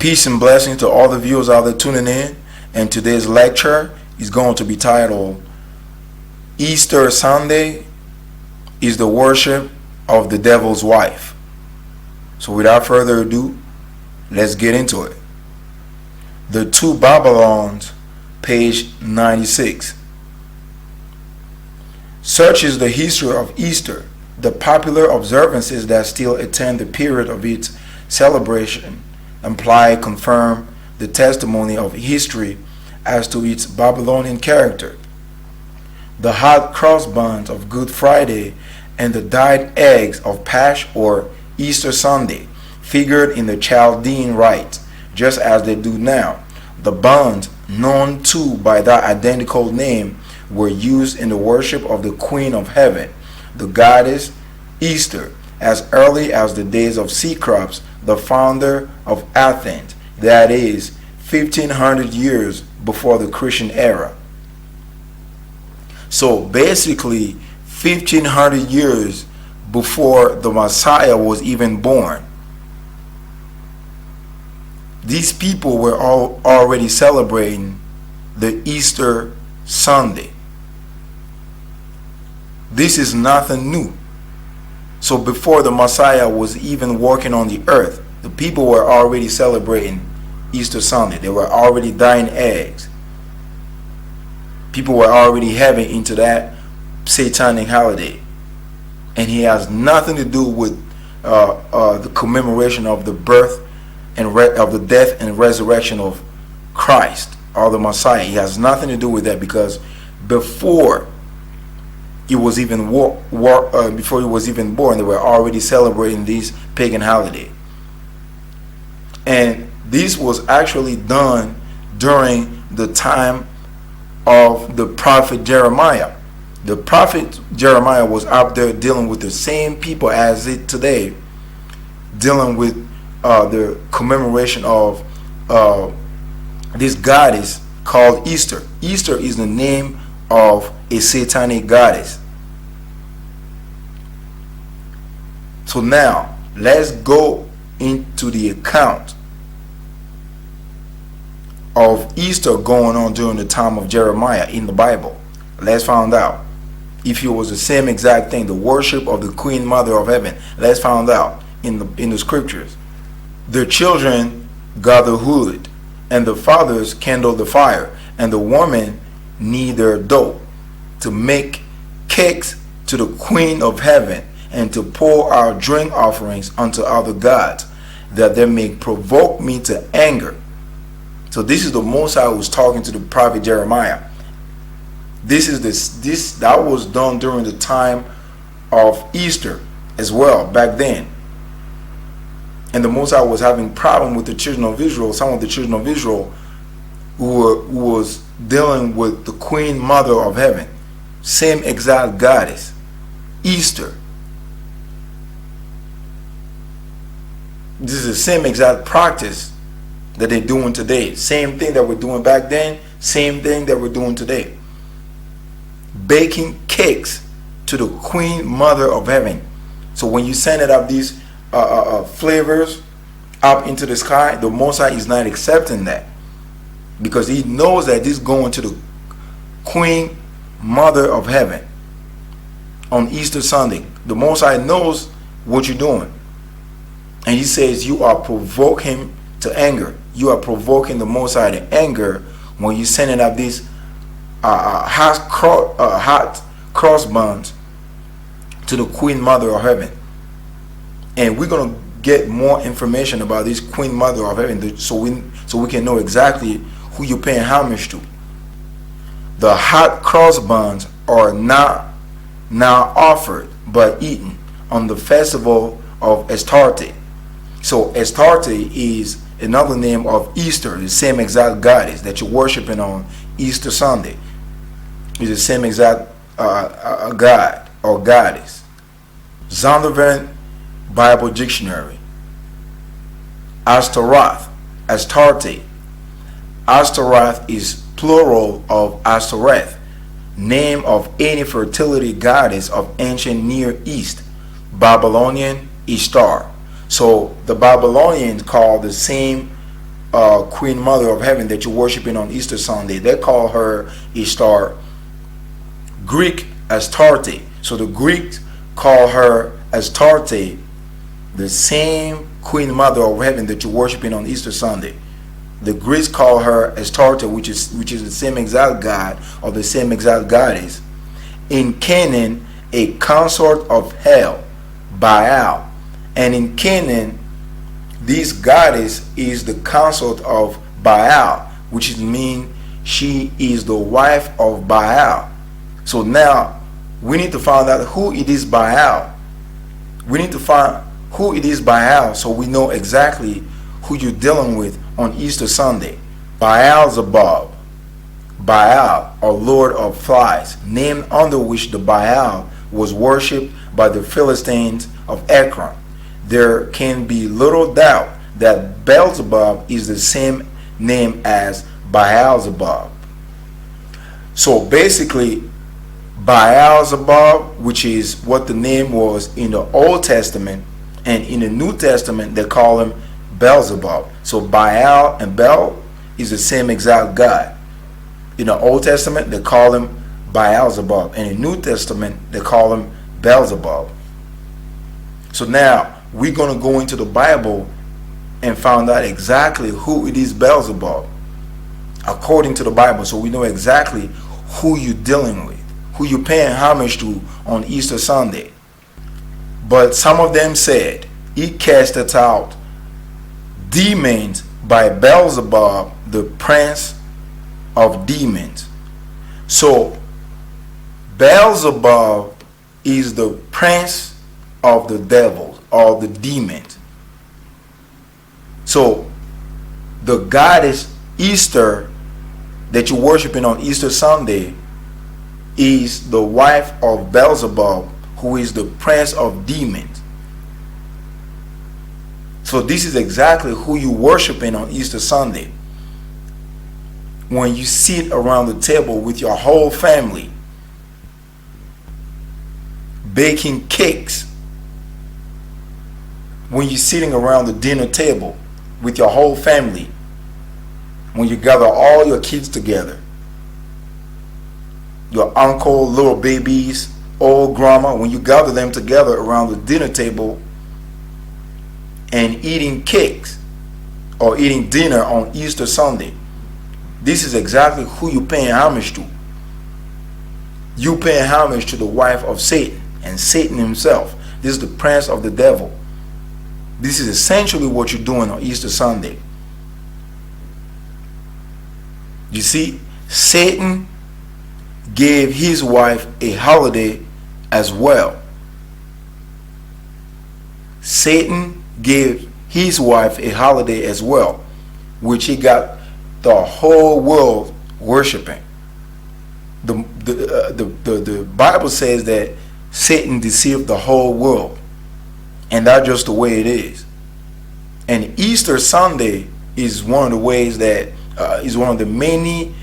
Peace and blessings to all the viewers out there tuning in. And today's lecture is going to be titled Easter Sunday is the worship of the devil's wife. So without further ado, let's get into it. The Two Babylons, page 96. Such is the history of Easter. The popular observances that still attend the period of its celebration imply, confirm the testimony of history as to its Babylonian character. The hot cross buns of Good Friday and the dyed eggs of Pasch or Easter Sunday figured in the Chaldean rites, just as they do now. The buns, known too by that identical name, were used in the worship of the Queen of Heaven, the goddess Easter, as early as the days of Cecrops, the founder of Athens, that is, 1500 years before the Christian era. So basically, 1500 years before the Messiah was even born, these people were all already celebrating the Easter Sunday. This is nothing new. So before the Messiah was even walking on the earth, the people were already celebrating Easter Sunday. They were already dyeing eggs. People were already heavy into that Satanic holiday. And he has nothing to do with the commemoration of the birth and of the death and resurrection of Christ or the Messiah. He has nothing to do with that, because before he was even before he was even born, they were already celebrating this pagan holiday. And this was actually done during the time of the prophet Jeremiah. The prophet Jeremiah was out there dealing with the same people as it today, dealing with the commemoration of this goddess called Easter. Easter is the name of a satanic goddess. So now, let's go into the account of Easter going on during the time of Jeremiah in the Bible. Let's find out if it was the same exact thing, the worship of the Queen Mother of Heaven. Let's find out in the scriptures. The children gathered wood, and the fathers kindled the fire, and the women knead their dough to make cakes to the Queen of Heaven, and to pour out drink offerings unto other gods, that they may provoke me to anger. So this is the Most High who's talking to the prophet Jeremiah. That was done during the time of Easter as well back then. And the Most High was having problem with the children of Israel, some of the children of Israel who was dealing with the Queen Mother of Heaven, same exact goddess, Easter. This is the same exact practice that they're doing today. Same thing that we're doing back then, same thing that we're doing today. Baking cakes to the Queen Mother of Heaven. So when you send it up these flavors up into the sky, the Most High is not accepting that, because he knows that this is going to the Queen Mother of Heaven on Easter Sunday. The Most High knows what you're doing. And he says you are provoking him to anger. You are provoking the Most High to anger when you're sending up these hot cross buns to the Queen Mother of Heaven. And we're going to get more information about this Queen Mother of Heaven, so we can know exactly who you're paying homage to. The hot cross buns are not now offered but eaten on the festival of Astarte. So Astarte is another name of Easter, the same exact goddess that you're worshiping on Easter Sunday. It's the same exact god or goddess. Zondervan Bible Dictionary. Ashtoreth, Astarte. Ashtoreth is plural of Ashtoreth, name of any fertility goddess of ancient Near East. Babylonian, Ishtar. So the Babylonians called the same Queen Mother of Heaven that you're worshiping on Easter Sunday, they call her Ishtar, Greek Astarte. So the Greeks call her Astarte, the same Queen Mother of Heaven that you're worshiping on Easter Sunday. The Greeks call her Astarte, which is the same exact god or the same exact goddess. In Canaan, a consort of hell, Baal. And in Canaan, this goddess is the consort of Baal, which means she is the wife of Baal. So now we need to find out who it is Baal. We need to find who it is Baal so we know exactly who you're dealing with on Easter Sunday. Baal-zebub, Baal, or Lord of Flies, name under which the Baal was worshipped by the Philistines of Ekron. There can be little doubt that Beelzebub is the same name as Baal-zebub. So basically, Baal-zebub, which is what the name was in the Old Testament, and in the New Testament they call him Beelzebub. So Baal and Bel is the same exact God. In the Old Testament they call him Baal-zebub, and in the New Testament they call him Beelzebub. So now we're going to go into the Bible and find out exactly who it is Beelzebub according to the Bible, so we know exactly who you're dealing with, who you're paying homage to on Easter Sunday. But some of them said, he casteth out demons by Beelzebub, the prince of demons. So Beelzebub is the prince of the devils or the demons. So the goddess Easter that you're worshiping on Easter Sunday is the wife of Beelzebub, who is the prince of demons. So this is exactly who you're worshiping on Easter Sunday. When you sit around the table with your whole family, baking cakes, when you're sitting around the dinner table with your whole family, when you gather all your kids together, your uncle, little babies, old grandma, when you gather them together around the dinner table and eating cakes or eating dinner on Easter Sunday, this is exactly who you're paying homage to. You paying homage to the wife of Satan, and Satan himself. This is the prince of the devil. This is essentially what you're doing on Easter Sunday. You see, Satan gave his wife a holiday as well. Satan gave his wife a holiday as well, which he got the whole world worshiping. The Bible says that Satan deceived the whole world, and that's just the way it is. And Easter Sunday is one of the ways that is one of the many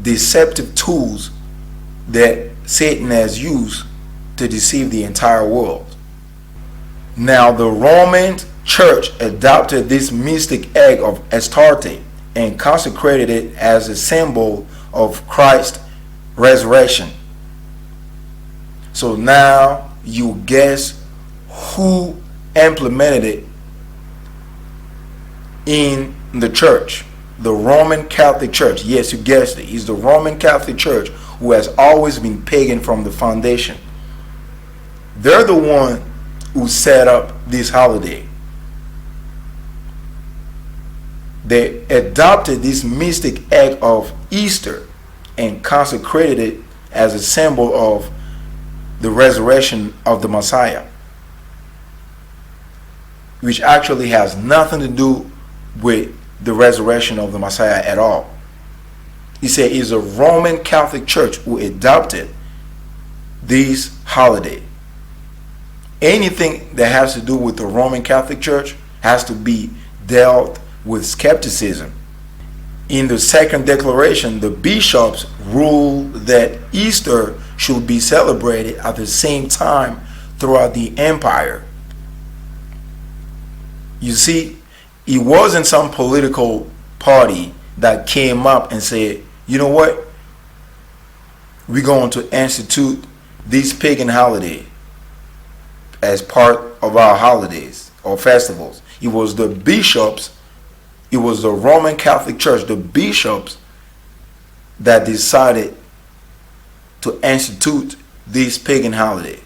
deceptive tools that Satan has used to deceive the entire world. Now the Roman Church adopted this mystic egg of Astarte and consecrated it as a symbol of Christ's resurrection. So now you guess who implemented it in the church? The Roman Catholic Church. Yes, you guessed it. It's the Roman Catholic Church, who has always been pagan from the foundation. They're the one who set up this holiday. They adopted this mystic egg of Easter and consecrated it as a symbol of the resurrection of the Messiah, which actually has nothing to do with the resurrection of the Messiah at all. He said it's a Roman Catholic Church who adopted this holiday. Anything that has to do with the Roman Catholic Church has to be dealt with skepticism. In the Second Declaration, the bishops ruled that Easter should be celebrated at the same time throughout the empire. You see, it wasn't some political party that came up and said, you know what? We're going to institute this pagan holiday as part of our holidays or festivals. It was the bishops, it was the Roman Catholic Church, the bishops that decided to institute this pagan holiday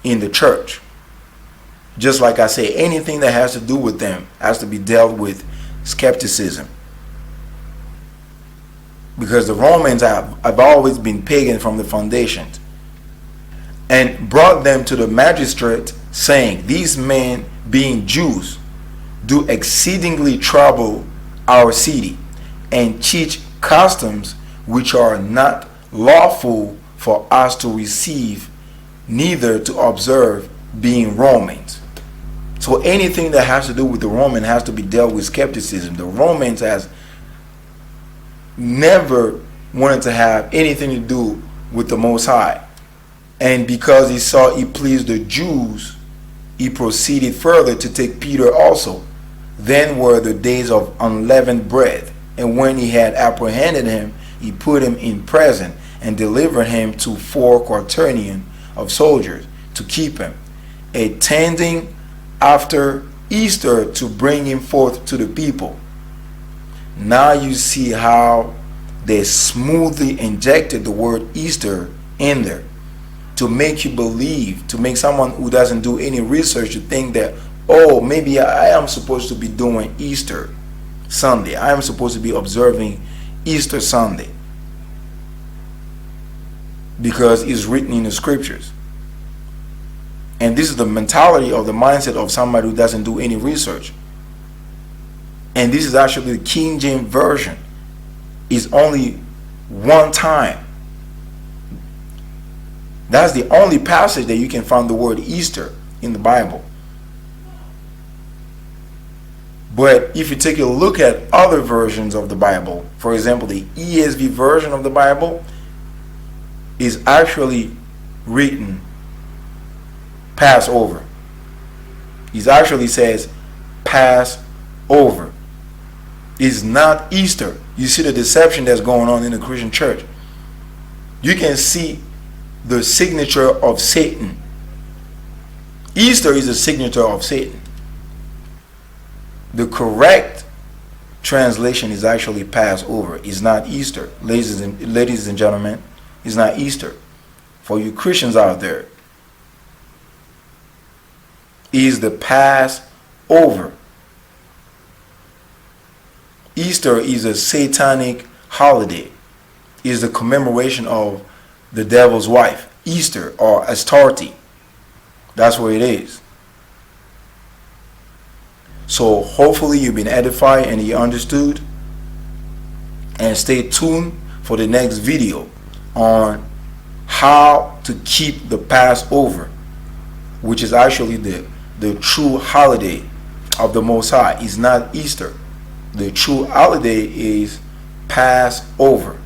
in the church. Just like I say, anything that has to do with them has to be dealt with skepticism. Because the Romans have always been pagan from the foundations. And brought them to the magistrate, saying, these men, being Jews, do exceedingly trouble our city, and teach customs which are not lawful for us to receive, neither to observe, being Romans. So anything that has to do with the Roman has to be dealt with skepticism. The Romans has never wanted to have anything to do with the Most High. And because he saw it pleased the Jews, he proceeded further to take Peter also. Then were the days of unleavened bread. And when he had apprehended him, he put him in prison and delivered him to 4 quaternions of soldiers to keep him, attending after Easter to bring him forth to the people. Now you see how they smoothly injected the word Easter in there to make you believe, to make someone who doesn't do any research to think that, oh, maybe I am supposed to be doing Easter Sunday. I am supposed to be observing Easter Sunday because it's written in the scriptures. And this is the mentality of the mindset of somebody who doesn't do any research. And this is actually the King James Version. It's only one time. That's the only passage that you can find the word Easter in the Bible. But if you take a look at other versions of the Bible, for example, the ESV version of the Bible is actually written Passover. It actually says Passover. It's not Easter. You see the deception that's going on in the Christian church. You can see the signature of Satan. Easter is the signature of Satan. The correct translation is actually Passover. It's not Easter. Ladies and gentlemen, it's not Easter. For you Christians out there, is the Passover. Easter is a Satanic holiday. It is the commemoration of the devil's wife, Easter or Astarte. That's what it is. So hopefully you've been edified and you understood. And stay tuned for the next video on how to keep the Passover, which is actually the true holiday of the Most High. It's not Easter. The true holiday is Passover.